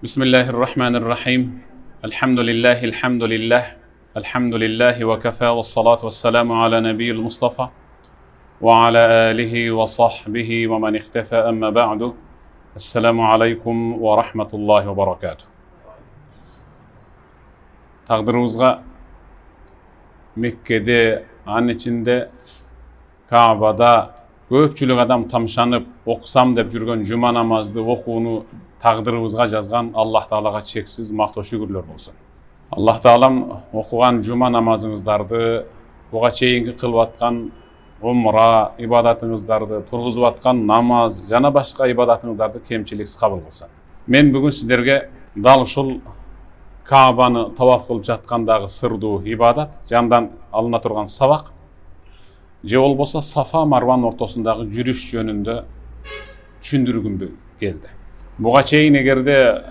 Bismillahirrahmanirrahim. Elhamdülillah. Elhamdülillahi ve kafa ve salatu ve selamu ala nebiyyil Mustafa ve ala alihi ve sahbihi ve men iktefa emme ba'du. Esselamu aleykum ve rahmetullahi ve berekatuhu. Taqdiribizga Mekke'de, an içinde, Kaaba'da köpçülük adam tamşanıp okusam dep жүрген cuma namazdı okuunu taqdiribizga жазган Allah Taalaga çeksiz maqto şükürler bolsun. Allah Taalam okugan cuma namazыңыздарды, буга чейинки кылып аткан умра ибадатыңыздарды, тургузуп аткан намаз жана башка ибадатыңыздарды кемчиликсиз кабыл кылсын. Мен бүгүн сиздерге дал ушул Kaabаны таваф кылып жаткандагы сырдуу ибадат, жандан алына турган сабак, же болбосо Сафа Марван ортосундагы жүрүш жөнүндө түшүндүргүм келди. Буга чейин эгерде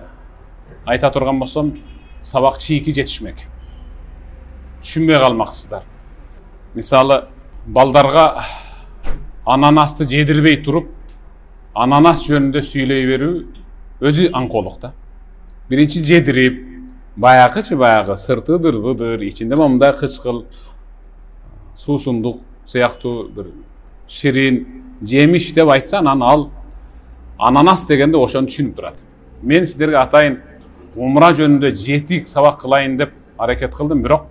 айта турган болсом, сабак чийки жетишмек. Түшүнбөй калмаксыздар. Мисалы, балдарга ананасты жедирбей туруп, ананас жөнүндө сүйлөй берүү өзү аңкоолук да. Биринчи жедирип, баягы сыртыдыр быдыр, ичинде момундай кычкыл, суусундук сыяктуу бир ширин жемиш деп айтса, анан ал ананас дегенде ошону түшүнүп турат. Мен сиздерге атайын умра жөнүндө жетик сабак кылайын деп аракет кылдым, бирок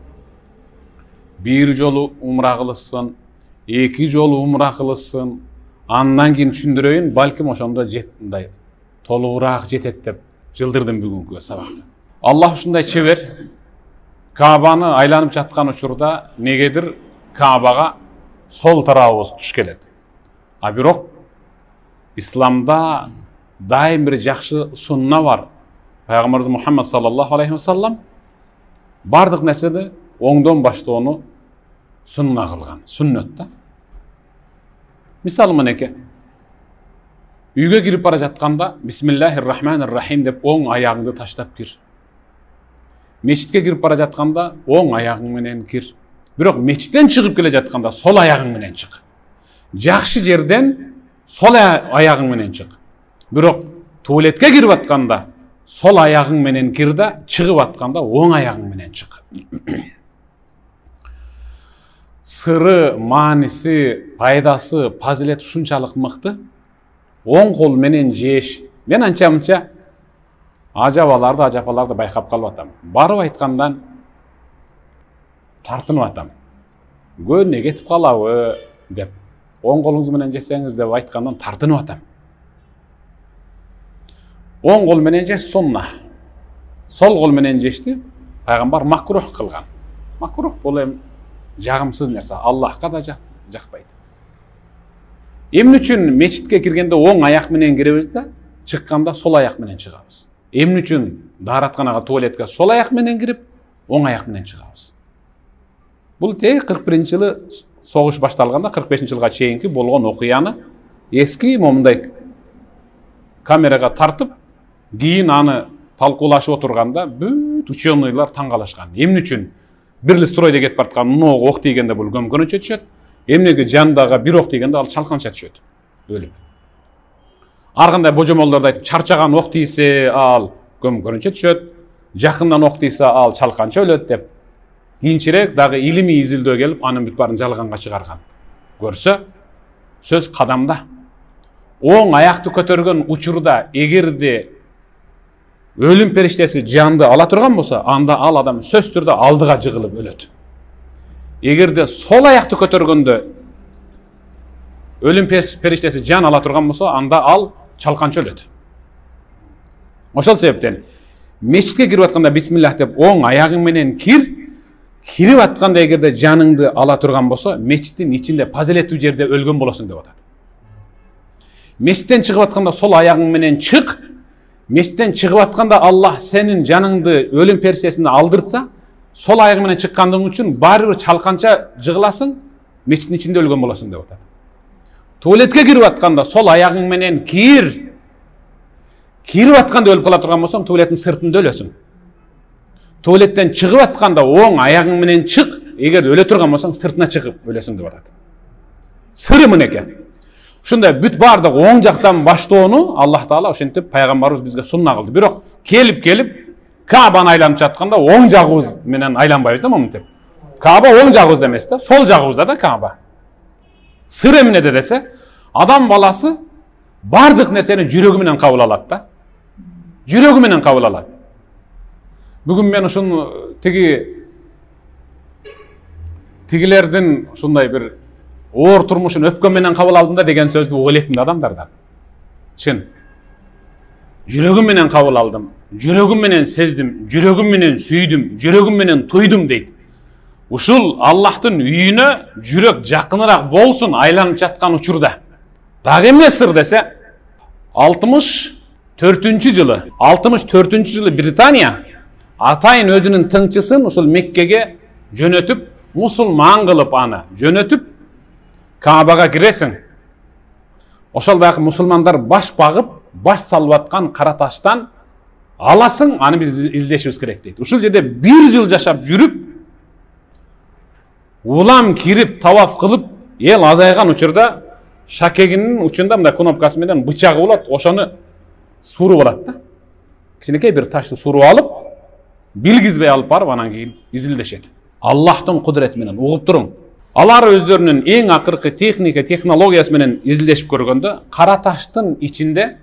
бир жолу умра кылышсын, эки жолу умра кылышсын, андан кийин түшүндүрөйүн, балким ошондо мындай толугураак жетет деп жылдырдым бүгүнкү сабакты. Аллах ушундай чебер, Каабаны айланып жаткан учурда негедир Каабага сол тарабыбыз туш келет. А бирок исламда дайым бир жакшы сунна бар. Пайгамбарыбыз Мухаммад саллаллаху алейхи ва саллам бардык нерсени оңдон баштоону сунна кылган, сүннөт да. Мисалы мынеке, үйгө кирип бара жатканда бисмиллахир-рахманир-рахим деп оң аягыңды таштап кир. Мечитке кирип бара жатканда оң аягың менен кир. Бирок мечиттен чыгып келе жатканда сол аягың менен чык. Жакшы жерден сол аягың менен чык. Бирок туалетке кирип атканда сол аягың менен кир да, чыгып атканда оң аягың менен чык. Сыры, мааниси, пайдасы, фазилети ушунчалык мыкты. Оң кол менен жеш. Мен анча-мынча ажапаларды байкап калып атам. Барып айткандан тартынып атам. Көнүнө кетип калабы деп, оң колуңуз менен жесеңиз деп айткандан тартынып атам. Оң кол менен жеш сунна. Сол кол менен жешти пайгамбар макрух кылган. Макрух бул эми жагымсыз нерсе, Аллахка да жакпайт. Эмне үчүн мечитке киргенде оң аяк менен киребиз да, чыкканда сол аяк менен чыгабыз? Эмне үчүн дааратканага, туалетке сол аяк менен кирип, оң аяк менен чыгабыз? Бул 41-жылы согуш башталганда 45-жылга чейинки болгон окуяны эски момундай камерага тартып, кийин аны талкуулашып отурганда бүт ученыйлар таң калышкан. Эмне үчүн бир стройдо кетип бараткан мынау ок тийгенде бул көмкөнүнчө түшөт, эмнеге жандага бир ок тийгенде ал чалканча түшөт, өлүп. Ар кандай божомолдорду айтып, чарчаган ок тийсе ал көмкөнүнчө түшөт, жакындан ок тийсе ал чалканча өлөт деп. Кийинчерээк дагы илимий изилдөө келип, анын бүт баарын жалганга чыгарган. Көрсө, сөз кадамда. Оң аякты көтөргөн учурда эгерде өлүм периштеси жанды ала турган болсо, анда ал адам сөзсүз түрдө алдыга жыгылып өлөт. Эгерде сол аякты көтөргөндө өлүм периштеси жан ала турган болсо, анда ал чалканча өлөт. Ошол себептен мечитке кирип атканда бисмиллах деп оң аягың менен кирип атканда эгерде жаныңды ала турган болсо, мечиттин ичинде фазилеттүү жерде өлгөн болосуң деп атат. Мечиттен чыгып атканда сол аягың менен чык. Мечиттен чыгып атканда Аллах сенин жаныңды өлүм периштесине алдыртса, сол аягың менен чыккандыгың үчүн баары бир чалканча жыгыласың, мечиттин ичинде өлгөн болосуң деп атат. Туалетке кирип атканда сол аягың менен кирип атканда өлүп кала турган болсоң, туалеттин сыртында өлөсүң. Туалеттен чыгып атканда оң аягың менен чык, эгер өлө турган болсоң, сыртына чыгып өлөсүң деп атат. Сыры мынеке. Ушундай бүт бардык оң жактан баштоону Аллах Таала ошентип пайгамбарыбыз бизге сунна кылды. Бирок келип Каабаны айланып жатканда оң жагыбыз менен айланбайбыз да момунтип. Кааба оң жагыбызда эмес да, сол жагыбызда да Кааба. Сыр эмнеде десе, адам баласы бардык нерсени жүрөгү менен кабыл алат да. Жүрөгү менен кабыл алат. Бүгүн мен ушун тигилердин ушундай бир оор турмушун өпкөн менен кабыл алдым да деген сөздү угуп элекмин да адамдардан. Чын. Жүрөгүм менен кабыл алдым, жүрөгүм менен сездим, жүрөгүм менен сүйдүм, жүрөгүм менен туйдум дейт. Ушул Аллахтын үйүнө жүрөк жакыныраак болсун айланып жаткан учурда. Дагы эмне сыр десе, 64 жылы Британия атайын өзүнүн тыңчысын ушул Меккеге жөнөтүп, мусулман кылып аны жөнөтүп, Каабага киресиң. Ошол баягы мусулмандар баш багып, баш салып аткан кара таштан аласың, аны биз издешибиз керек дейт. Ушул жерде 1 жыл жашап жүрүп, улам кирип, таваф кылып, эл азайган учурда шакегинин учунда мындай кнопкасы менен бычагы болот, ошону суруп алат да. Кичинекей бир ташты суруп алып, билгизбей алып барып, анан кийин изилдешет. Аллахтын кудурети менен угуп туруң. Алар өздөрүнүн эң акыркы технологиясы менен изилдешип көргөндө, кара таштын ичинде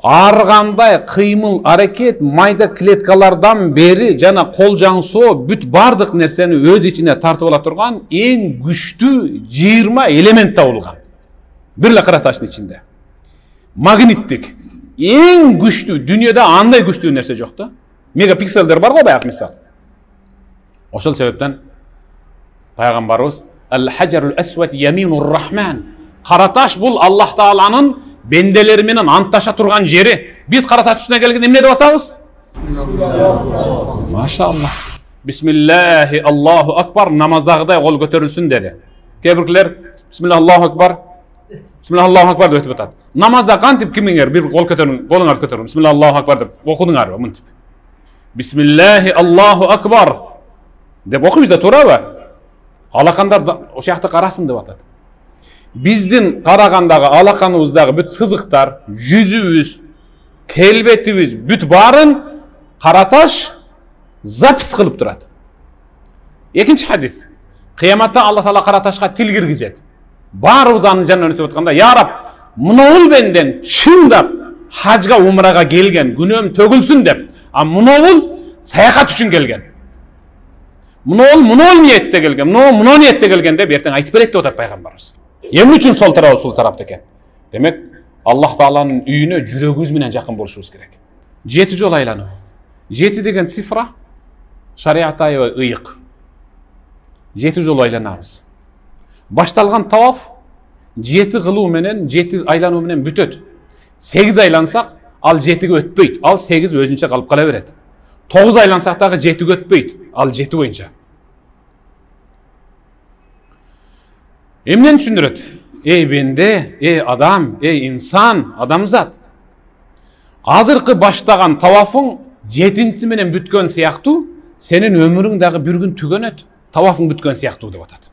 ар кандай кыймыл, аракет, майда клеткалардан бери жана кол жаңсоо бүт бардык нерсени өз ичине тартып ала турган эң күчтүү 20 элемент табылган. Бир эле кара таштын ичинде. Магниттик. Эң күчтүү, дүйнөдө андай күчтүү нерсе жок да. Мегапикселдер бар го баягы мисал. Ошол себептен пайгамбарыбыз Ал-Хаджарул Асвад Яминур Рахман. Кара таш бул Аллах Тааланын бенделери менен анташа турган жери. Биз кара таш үстүнө келгенде эмне деп атабыз? Машалла. Бисмиллахи Аллаху акбар, намаздагыдай кол көтөрүлсүн деди. Кээ-бирлер Бисмиллахи Аллаху акбар, Бисмиллахи Аллаху акбар деп өтүп атат. Намазда кантип кимиңер бир кол көтөрүң, колуңарды көтөрүң, Бисмиллахи Аллаху акбар деп окудуңарбы мынтип. Бисмиллахи Аллаху акбар деп окуйбуз да, туурабы? Алакандар ошол жакта карасын деп атат. Биздин карагандагы алаканыбыздагы бүт сызыктар, жүзүбүз, келбетибиз бүт барын кара таш запис кылып турат. Экинчи хадис. Кыяматта Аллах Таала кара ташка тил киргизет. Баарыбыз анын жанынан өтүп атканда, "Я Раб, мынау бенден чындап хажга, умрага келген, күнөөм төгүлсүн" деп. А мынау саякат үчүн келген. Мынау ниетте келген, мынау ниетте келген деп эртең айтып берет деп атат пайгамбарыбыз. Эмне үчүн сол тарапта экен? Демек, Аллах Тааланын үйүнө жүрөгүбүз менен жакын болушубуз керек. 7 жол айлануу. 7 деген цифра шариатта ыйык. 7 жол айланабыз. Башталган таваф 7 кылуу менен, 7 айлануу менен бүтөт. 8 айлансак, ал 7ге өтпөйт. Ал 8 өзүнчө калып кала берет. 9 айлансак дагы 7ге өтпөйт. Ал 7 боюнча. Эмнени түшүндүрөт? Эй бенде, эй адам, эй инсан, адамзат. Азыркы баштаган тавафың 7-си менен бүткөн сыяктуу, сенин өмүрүң дагы бир күн түгөнөт. Тавафың бүткөн сыяктуу деп атат.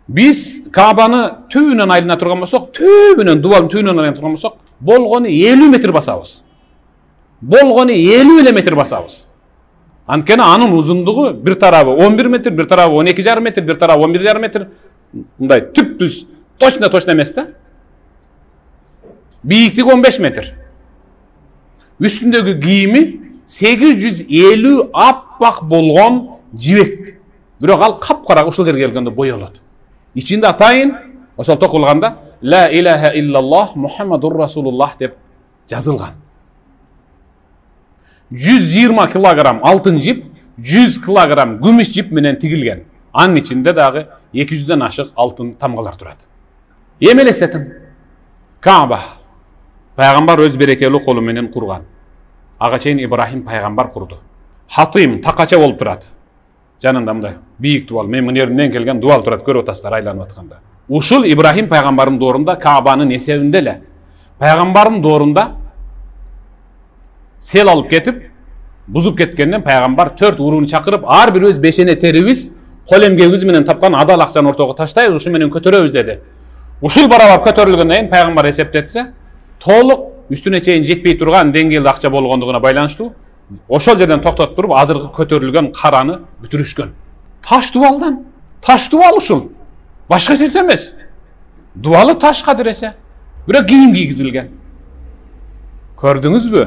Биз Каабаны түбүнөн айлана турган болсок, дубалдын түбүнөн айлана турган болсок, болгону 50 метр басабыз. Болгону 50 метр басабыз. Анткени анын узундугу бир тарабы 11 метр, бир тарабы 12,5 метр, бир тарабы 11,5 метр. Мындай түп-түз точно эмес да. Бийиктиги 15 метр. Үстүндөгү кийими 850 аппак болгон жибек. Бирок ал капкара ушул жерге келгенде боёлот. Ичинде атайын ошол токулганда ла илаха иллаллах Мухаммадур Расулуллах деп жазылган. 120 килограмм алтын жип, 100 килограмм күмүш жип менен тигилген. Анын ичинде дагы 200ден ашык алтын тамгалар турат. Эми элестетим. Кааба пайгамбар өз берекелүү колу менен курган. Ага чейин Ибрахим пайгамбар курду. Хатим такача болуп турат. Жанында мындай бийик дубал, мен мынеринен келген дубал турат, көрүп атасыздар айланып атканда. Ушул Ибрахим пайгамбардын доорунда Каабанын эсебинде эле. Пайгамбардын доорунда сел алып кетип, бузуп кеткенден пайгамбар 4 урууну чакырып, ар бир өз бешене терибиз Kol emgegimiz menен tapkan adal akчаны ortaga taştayбыз, uşu menен kötөрөбүz dedi. Ушул барабар көтөрүлгөндөн кийин пайгамбар эсептетсе, толук üstüne чейин жетпей турган деңгээлде акча болгондугуна байланыштуу ошол жерден токтотуп туруп азыркы көтөрүлгөн караны бүтүрүшкөн. Таш дубалдан. Таш дубал ушул. Башка эч нерсе эмес. Дубалы таш кадыресе. Бирок кийим кийгизилген. Көрдүңүзбү?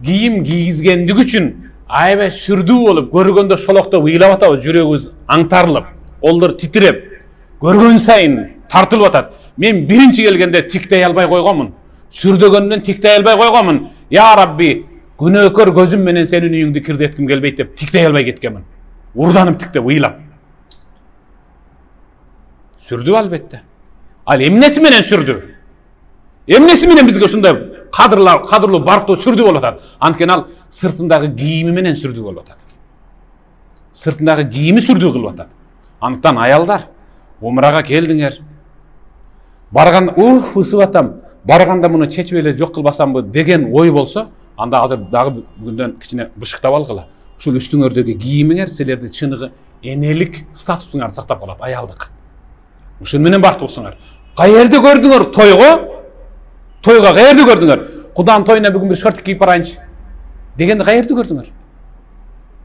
Кийим кийгизгендиги үчүн аябай сүрдүү болуп, көргөндө шолоктоп ыйлап атабыз, жүрөгүбүз аңтарылып, колдор титиреп, көргөн сайын тартылып атат. Мен биринчи келгенде тиктей албай койгонмун. Сүрдөгөндөн тиктей албай койгонмун. Я Рабби, күнөөкөр көзүм менен сенин үйүңдү кирдетким келбейт деп тиктей албай кеткенмин. Урданып тиктеп ыйлап. Сүрдүү албетте. Ал эмнеси менен сүрдүү? Эмнеси менен бизге ушундай кадырлуу барктуу сүрдүү болуп атат? Анткени ал сыртындагы кийими менен сүрдүү болуп атат. Сыртындагы кийими сүрдүү кылып атат. Андыктан аялдар, умрага келдиңер. Барган, ысып атам. Барганда муну чечип эле жок кылбасамбы деген ой болсо, анда азыр дагы бүгүндөн кичине бышыктап алгыла. Ушул үстүңөрдөгү кийимиңер силерди чыныгы энелик статусуңарды сактап калат, аялдык. Ушун менен бартуусуңар. Каерде көрдүңөр тойго? Тойга каерде көрдүңөр? Кудан тойуна бүгүн бир шорт кийип барайынчы дегенди каерде көрдүңөр?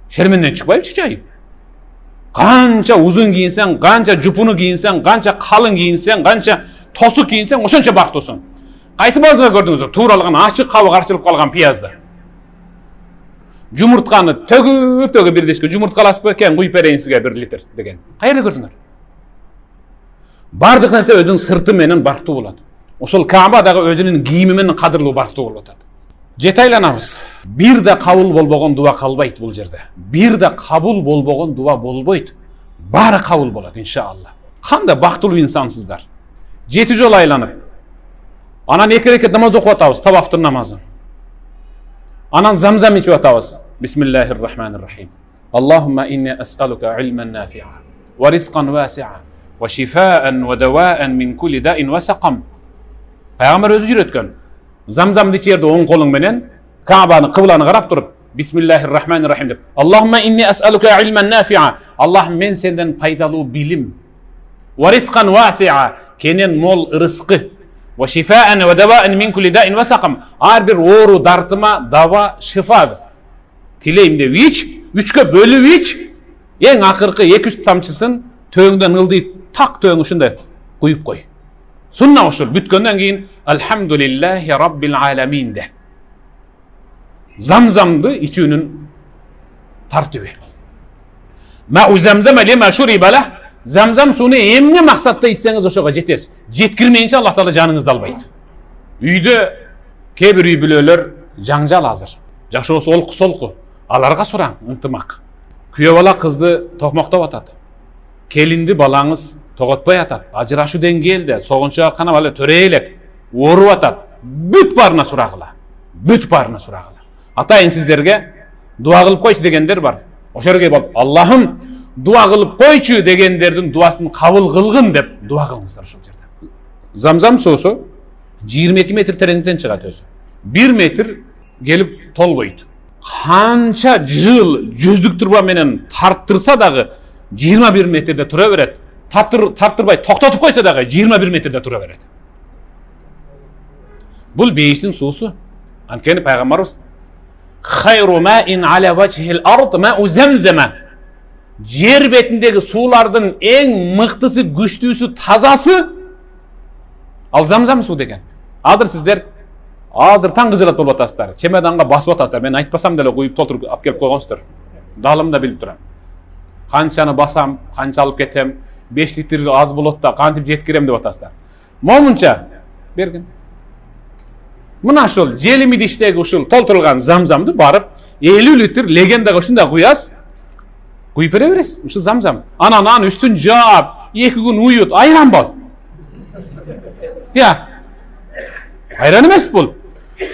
Шерменден чыкпайбычы жайып? Канча узун кийинсең, канча жупуну кийинсең, канча калың кийинсең, канча тосук кийинсең, ошончо бактуусуң. Кайсы базыңа көрдүңүздөр? Тууралган ачык кабы карчылып калган пиязды. Жумуртканы төгүп бир дешке жумурткаласып экен, куюп берейин сизге 1 литр деген. Каерде көрдүңөр? Бардык нерсе өзүнүн сырты менен бартуу болот. Ошол Кааба дагы өзүнүн кийими менен кадырлуу бартуу болуп атат. Жете айланабыз. Бир да кабыл болбогон дуа калбайт бул жерде. Бир да кабыл болбогон дуа болбойт. Баары кабыл болот иншалла. Кандай бактылуу инсансыздар. 7 жолу айланып. Анан 2 рекет намаз окуп атабыз, табафтын намазы. Анан замзам ичип атабыз. Бисмиллахир-рахманир-рахим. Аллахумма инни ас'алука илман нафи'a ва ризкан васи'a ва шифаан ва даваан мин кулли даин ва сaqam. Пайгамбар өзү үйрөткөн. Замзамды ичерде оң колуң менен Каабаны, кыбланы карап туруп, Бисмиллахир-рахманир-рахим деп. Аллахумма инни ас'алука илман нафи'a. Аллахым, мен сенден пайдалуу билим. Ва ризкан васи'a. Кенен мол рызкы. Ва шифаан ва даваан мин кулли даин ва сaqam. Ар бир оору дартыма дава, шифа тилейм деп ич, 3кө бөлүп ич. Эң акыркы 2-3 тамчысын төңдөн ылдый так төң ушундай куюп кой. Сунна ушул бүткөндөн кийин Алхамдулиллахи Раббил аламин де. Замзамды ичүүнүн тартиби. Мау замзам лима шуриба ла. Замзам суну эмне максатта ичсеңиз ошого жетесиз. Жеткирмейинче Аллах Таала жаныңызды албайт. Үйдө кээ бир үй бүлөлөр жаңжал азыр. Жакшы болсо олку солку. Аларга сураң, ынтымак. Күйөө бала кызды токмоктоп атат. Келинди балаңыз тоготпой атат. Ажырашуу деңгээлде, согунчуга кана бала төрөй элек, ооруп атат. Бүт баарына сурагыла. Бүт баарына сурагыла. Атайын сиздерге дуа кылып койчу дегендер бар. Ошол жерге болуп, Аллахым дуа кылып койчу дегендердин дуасын кабыл кылгын деп дуа кылыңыздар ошол жерде. Замзам суусу 22 метр тереңден чыгат өзү. 1 метр келип толбойт. Канча жыл жүздүк турба менен тарттырса дагы 21 метрде тура берет. Тарттырбай токтотуп койсо дагы 21 метрде тура берет. Бул бейиштин суусу. Анткени пайгамбарыбыз хайру маин аля вачхил ард мау замзама. Жер бетиндеги суулардын эң мыктысы, күчтүүсү, тазасы ал замзам суу деген. Азыр сиздер таңгы жылат болуп атасыздар. Чемоданга басып атасыздар. Мен айтпасам деле куюп толтуруп алып келип койгонсуздар. Далым да билип турам. Канчаны басам, канча алып кетем, 5 литр аз болот да кантип жеткирем деп атасыздар. Момунча бергин. Мына ушул желим идиштеги ушул толтурулган замзамды барып 50 литр легендага ушундай куясыз. Куюп бере бересиз. Ушул замзам. Анан үстүн жаап, 2 күн уют, айран бол. Я. Айран эмес бул.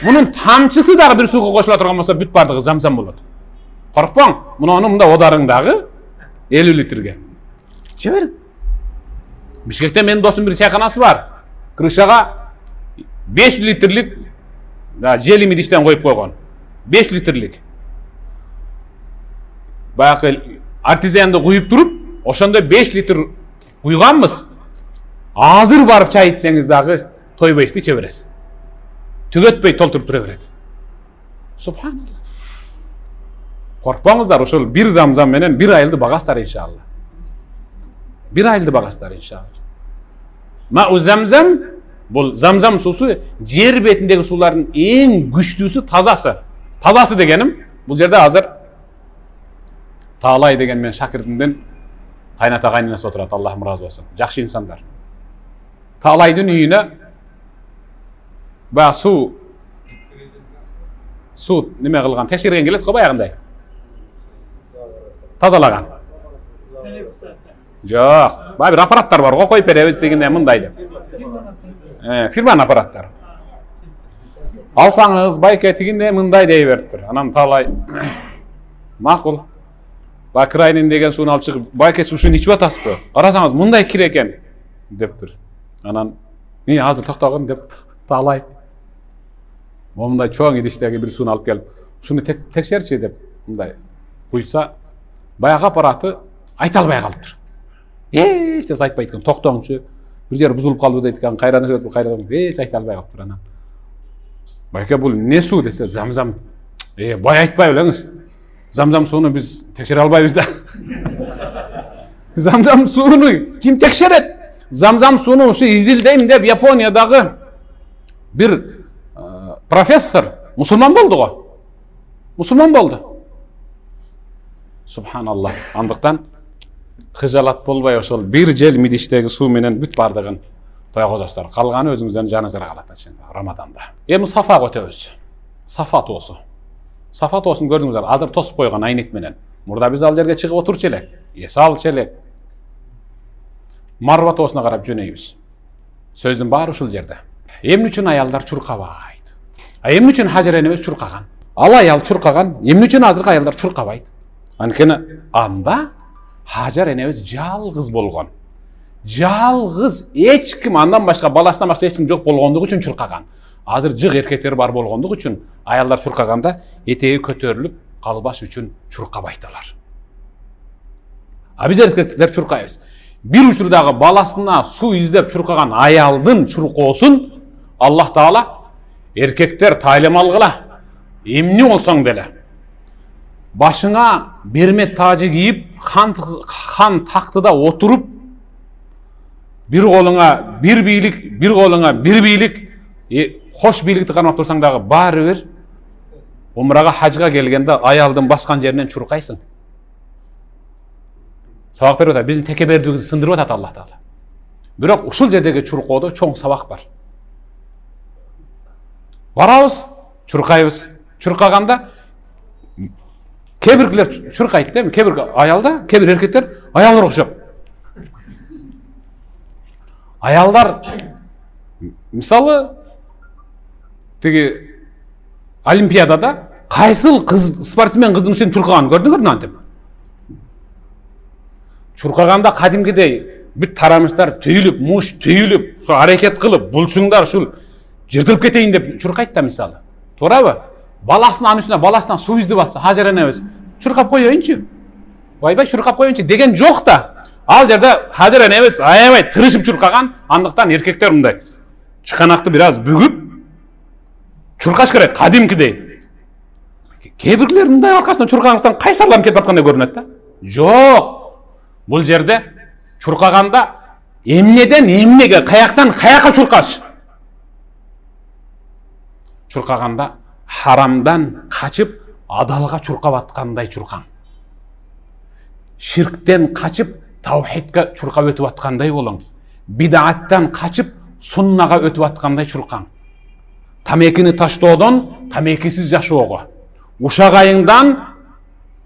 Мунун тамчысы дагы бир сууга кошула турган болсо бүт бардыгы замзам болот. Коркпоң, муну мында одарың дагы 50 литрге. Че бер. Бишкекте менин досум бир чайканасы бар. Крышага 5 литрлик желим идиштен коюп койгон. 5 литрлик. Баягы артезианды куюп туруп, Ошондо 5 литр куйганбыз. Азыр барып чай ичсеңиз дагы тойбойсти иче бересиз. Түгөтпөй толтуруп тура берет. Субханалла. Коркпоңуздар, ошол бир замзам менен бир айылды багасыздар иншалла. Бир айылды багасыздар иншалла. Мау замзам, бул замзам суусу жер бетиндеги суулардын эң күчтүүсү, тазасы. Тазасы дегеним, бул жерде азыр Таалай деген мен шакирдимден кайната кайненеси отурат, Аллахым ыраазы болсун. Жакшы инсандар. Таалайдын үйүнө баа суу неме кылган, текшерген келет го баягындай. Тазалаган. Жок, баа бир аппараттар бар го, коюп беребиз дегенде мындай деп. Фирманын аппараттары. Алсаңыз байке тигинде мындай дей бериптир. Анан Таалай макул. Бакырайнын деген сууну алып чыгып, байке ушуну ичип атасызбы? Карасаңыз мындай кир экен дептир. Анан азыр токтогун деп Таалай мындай чоң идиштеги бир сууну алып келип, ушуну текшерчи деп мындай куйса, баягы аппараты айта албай калыптыр. Эч айтпайт экен, токтоңчу. Бир жер бузулуп калды дейт экен, кайрадан өтүп кайрадан эч айта албай калыптыр. Анан байке бул эмне суу десе, замзам. Бай айтпай элеңиз. Замзам сууну биз текшере албайбыз да. Замзам сууну ким текшерет? Замзам сууну ушу изилдейм деп Япониядагы бир профессор мусулман болду го. Мусулман болду. Субханаллах. Андыктан кыжалат болбой ошол бир жел мидиштеги суу менен бүт бардыгын тойгозосуздар. Калганы өзүңүздөрдүн жаныңыздарга калат Рамаданда. Эми Сафага өтөбүз. Сафа тоосу. Сафа тоосун көрдүңүздөр, азыр тосуп койгон айнек менен. Мурда биз ал жерге чыгып отурчу элек, эс алчу элек. Марва тоосуна карап жөнөйбүз. Сөздүн баары ушул жерде. Эмне үчүн аялдар чуркабайт? Эмне үчүн Хажар энебиз чуркаган? Ал аял чуркаган, эмне үчүн азыркы аялдар чуркабайт? Анткени анда Хажар энебиз жалгыз болгон. Жалгыз, эч ким андан башка, баласынан башка эч ким жок болгондугу үчүн чуркаган. Азыр жык эркектер бар болгондугу үчүн аялдар чуркаганда этеги көтөрүлүп калбаш үчүн чуркабайталар. А биз эркектер чуркайбыз. Бир учурдагы баласына суу издеп чуркаган аялдын чуркоосун Аллах Таала эркектер таалим алгыла. Эмне болсоң деле. Башыңа бермет тажы кийип, хан тактыда отуруп, бир колуңа бир бийлик, бир колуңа бир бийлик, хош бийликти кармап турсаң дагы баары бир умрага, хажга келгенде аялдын баскан жеринен чуркайсың. Сабак берип атат, биздин текебердигибизди сындырып атат Аллах Таала. Бирок ушул жердеги чуркоодо чоң сабак бар. Барабыз, чуркайбыз. Чуркаганда кээ биркилер чуркайт да, кээ бир аялда, кээ бир эркектер аялдар окшоп. Аялдар мисалы тиги Олимпиадада кайсыл спортсмен кыздын үчүн чуркаганын көрдүңөрбү антип? Чуркаганда кадимгидей бүт тарамыштар түйүлүп, муш түйүлүп, ошо аракет кылып, булчуңдар ушул жыртылып кетейин деп чуркайт да мисалы. Туурабы? Баласынын үстүнө баласынан суу издеп атса, Хажар энебиз чуркап коеюнчу. Байбай чуркап коеюнчу деген жок да. Ал жерде Хажар энебиз аябай тырышып чуркаган, андыктан эркектер мындай чыканакты бир аз бүгүп чуркаш керек кадимкидей. Кээ бирлер мындай аркасынан чуркагансаң кайсарланып кетип аткандай көрүнөт да. Жок. Бул жерде чуркаганда эмнеден эмнеге, каяктан каяка чуркаш. Чуркаганда харамдан качып адалга чуркап аткандай чуркаң. Ширктен качып таухидке чуркап өтүп аткандай болоң. Бидаттан качып суннага өтүп аткандай чуркаң. Тамекини таштоодон тамекисиз жашоого. Ушак айыңдан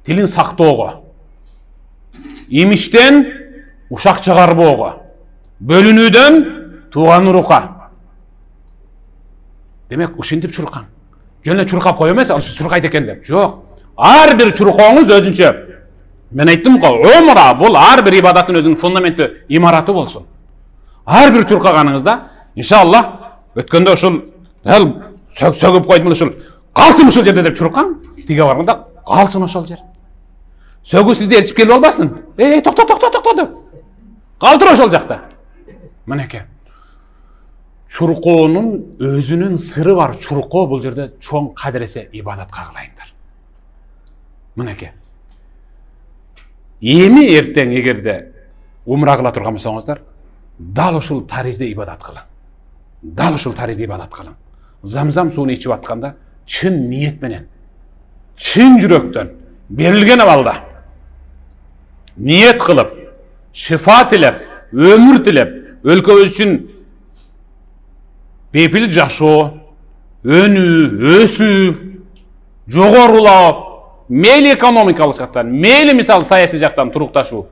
тилин сактоого. Имиштен ушак чыгарбоого. Бөлүнүүдөн тууган урука. Демек ушинтип чуркаң. Жөн эле чуркап кое эмес, ал чуркайт экен деп. Жок. Ар бир чуркооңуз өзүнчө. Мен айттым го, умра бул ар бир ибадаттын өзүнүн фундаменти, имараты болсун. Ар бир чуркаганыңызда, иншаллах, өткөндө ушул сөгүп койдум ушул. Калсын ушул жерде деп чуркаң, тиге барганда калсын ошол жер. Сөгү сизди ээрчип келип албасын. Токто деп. Калтыр ошол жакта. Мынеке. Чуркоонун өзүнүн сыры бар. Чуркоо бул жерде чоң кадыресе ибадатка кылайындар. Мынеке. Эми эртең эгерде умра кыла турган болсоңуздар, дал ушул таризде ибадат кылың. Дал ушул таризде ибадат кылың. Замзам сууну ичип атканда чын ниет менен, чын жүрөктөн, берилген абалда ниет кылып, шифа тилеп, өмүр тилеп, өлкөбүз үчүн бепил жашоо, өнүү, өсүү, жогорулап, мейли экономикалык жактан, мейли мисалы саясий жактан турукташуу.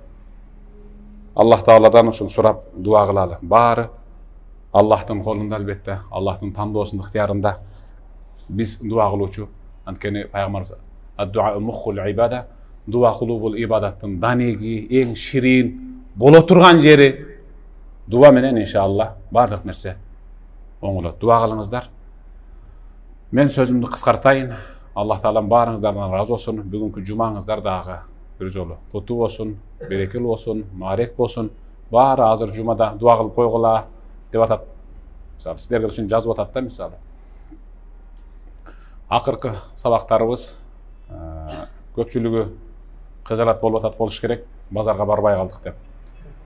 Аллах Тааладан ушул сурап дуа кылалы. Баары Аллахтын колунда албетте, Аллахтын тандоосунун ыктыярында. Биз дуа кылуучу, анткени пайгамбарыбыз ад-дуа мухул ибада, дуа кылуу бул ибадаттын данеги, эң ширин боло турган жери. Дуа менен иншалла бардык нерсе оңолот. Дуа кылыңыздар. Мен сөзүмдү кыскартайын. Аллах Таалам баарыңыздардан разы болсун. Бүгүнкү жумаңыздар дагы бир жолу куту болсун, берекелүү болсун, маарек болсун. Баары азыр жумада дуа кылып койгула деп атат. Мисалы сиздерге ушуну жазып атат да, мисалы. Акыркы сабактарыбыз көпчүлүгү кыжалат болуп атат болуш керек. Базарга барбай калдык деп.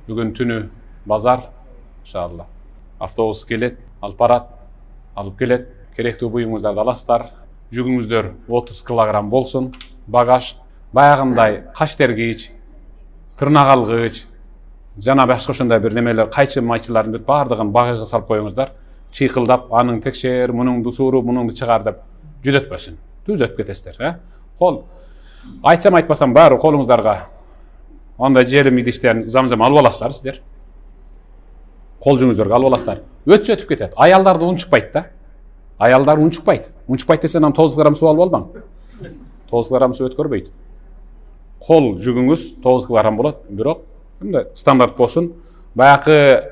Бүгүн түнү базар иншалла. Автобус келет, алып барат, алып келет. Керектүү буюңуздарды аласыздар. Жүгүңүздөр 30 килограмм болсун. Багаж баягындай каш тергийич, тырнак алгыч, жана башка ошондой бир немелер, кайчы-майчылардын бүт бардыгын багажга салып коюңуздар. Чыйкылдап, анын текшер, мунуңду сууру, мунуңду чыгар деп жүдөтпөсүн. Түз өтүп кетесиздер, Кол айтсам айтпасам баары колуңуздарга андай желим идиштерин замзам алып аласыздар сиздер. Кол жүгүңүздөргө алып аласыздар. Өтсө өтүп кетет. Аялдарды унчукпайт да. Аялдар унчукпайт. Унчукпайт десен аны 9 килограмм суу алып албаң. 9 килограмм суу өткөрбөйт. Кол жүгүңүз 9 килограмм болот, бирок мындай стандарт болсун. Баякы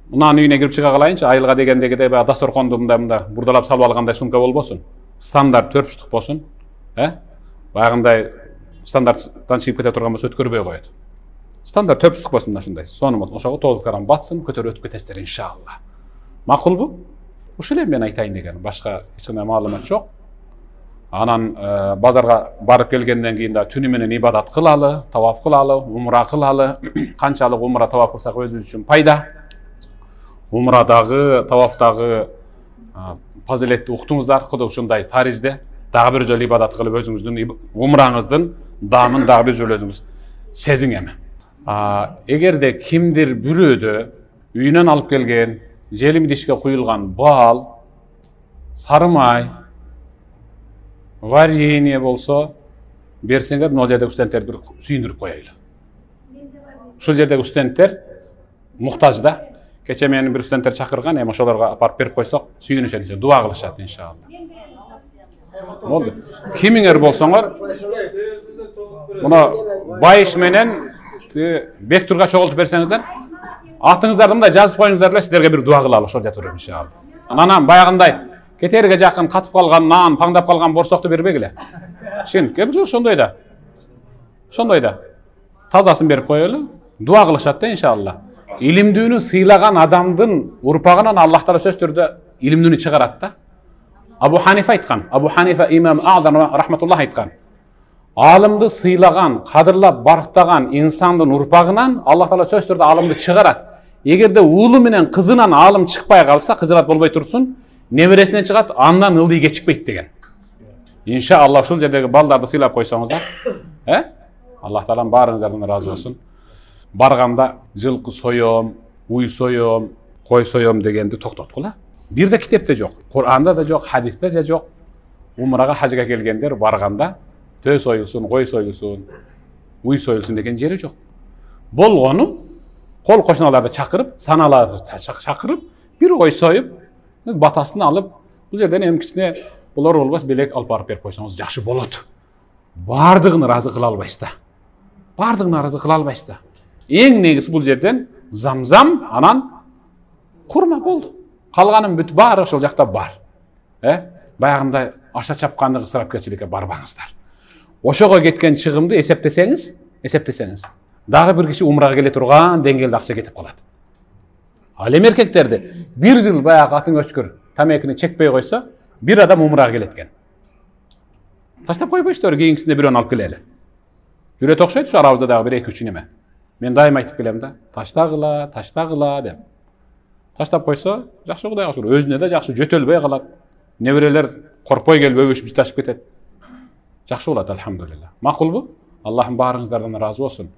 мынанын үйүнө кирип чыга калайынчы, айылга дегендегидей баягы дасторконду мындай бурдалап салып алгандай сумка болбосун. Стандарт 4 буштук болсун. Баягындай стандарттан чыгып кете турган болсо өткөрбөй коет. Стандарт 4 буштук болсун ушундай. Сонун ошого 9 килограмм батсын, көтөрүп өтүп кетесиздер иншалла. Макулбу? Ушул эле мен айтайын деген. Башка эч кандай маалымат жок. Анан базарга барып келгенден кийин да түнү менен ибадат кылалы, таваф кылалы, умра кылалы. Канчалык умра таваф кылсак өзүбүз үчүн пайда. Умрадагы, тавафтагы фазилетти уктуңуздар, куду ушундай таризде дагы бир жолу ибадат кылып өзүңүздүн умраңыздын даамын дагы бир жолу өзүңүз сезиң эми. Эгерде кимдир бирөөдө үйүнөн алып келген желим идишке куюлган бал, сары май, варенье болсо берсеңер, могу жердеги студенттерди бир сүйүндүрүп коелу. Ушул жердеги студенттер муктаж да. Кече менин бир студенттер чакырган, эми ошолорго апарып берип койсок, сүйүнүшөт, дуа кылышат иншалла. Болду. Кимиңер болсоңор, муну байыш менен Бектурга чогултуп берсеңиздер, атыңыздарды мындай жазып коюңуздар эле, сиздерге бир дуа кылалы ошол жатыр иншалла. Анан баягындай кетерге жакын катып калган нан, паңдап калган борсокту бербегиле. Шин, кепил ошондой да. Ошондой да. Тазасын берип коелу, дуа кылышат да иншалла. Илимдүүнү сыйлаган адамдын урпагынан Аллах Таала сөз түрдө илимдүүнү чыгарат да. Абу Ханифа айткан, Абу Ханифа имам Аъзам рахматуллах айткан. Алымды сыйлаган, кадырлап барктаган инсандын урпагынан Аллах Таала сөз түрдө алымды чыгарат. Эгерде уулу менен кызынан алым чыкпай калса, кыжырат болбой турсун, небересинен чыгат, андан ылдый кечикпейт деген. Иншалла ушул жердеги балдарды сыйлап койсоңуздар, Аллах Таалам баарыңыздардан разы болсун. Барганда жылкы соём, уй соём, кой соём дегенди токтоткула. Бирде китепте жок, Кур'анда да жок, хадисте да жок. Умрага, хажга келгендер барганда төө союлсун, кой союлсун, уй союлсун деген жери жок. Болгону кол кошуналарды чакырып, саналарды чакырып, бир кой союп, батасын алып, бул жерден эми кичине болор болбос белек алып барып берип койсоңуз жакшы болот. Бардыгын ыраазы кыла албайсыз да. Бардыгын ыраазы кыла албайсыз да. Эң негизи бул жерден замзам, анан курма болду. Калганын бүт баары ошол жакта бар. Баягындай аша чапкандык ысырапкерчиликке барбаңыздар. Ошого кеткен чыгымды эсептесеңиз, дагы бир киши умрага келе турган деңгээлде акча кетип калат. Ал эми эркектерди бир жыл баягы атың өчкүр тамекини чекпей койсо, бир адам умрага келет экен. Таштап койбойсуздар, кийинкисинде бирөөнү алып келели. Жүрөт окшойт ушу арабызда дагы бир 2-3 неме. Мен дайым айтып келем да, таштагыла деп. Таштап койсо, жакшы Кудайга шүгүр, өзүнө да жакшы жөтөлбөй калат. Неберелер коркпой келип өбүшүп жыташып кетет. Жакшы болот, алхамдулилlah. Макулбу? Аллахым баарыңыздардан разы болсун.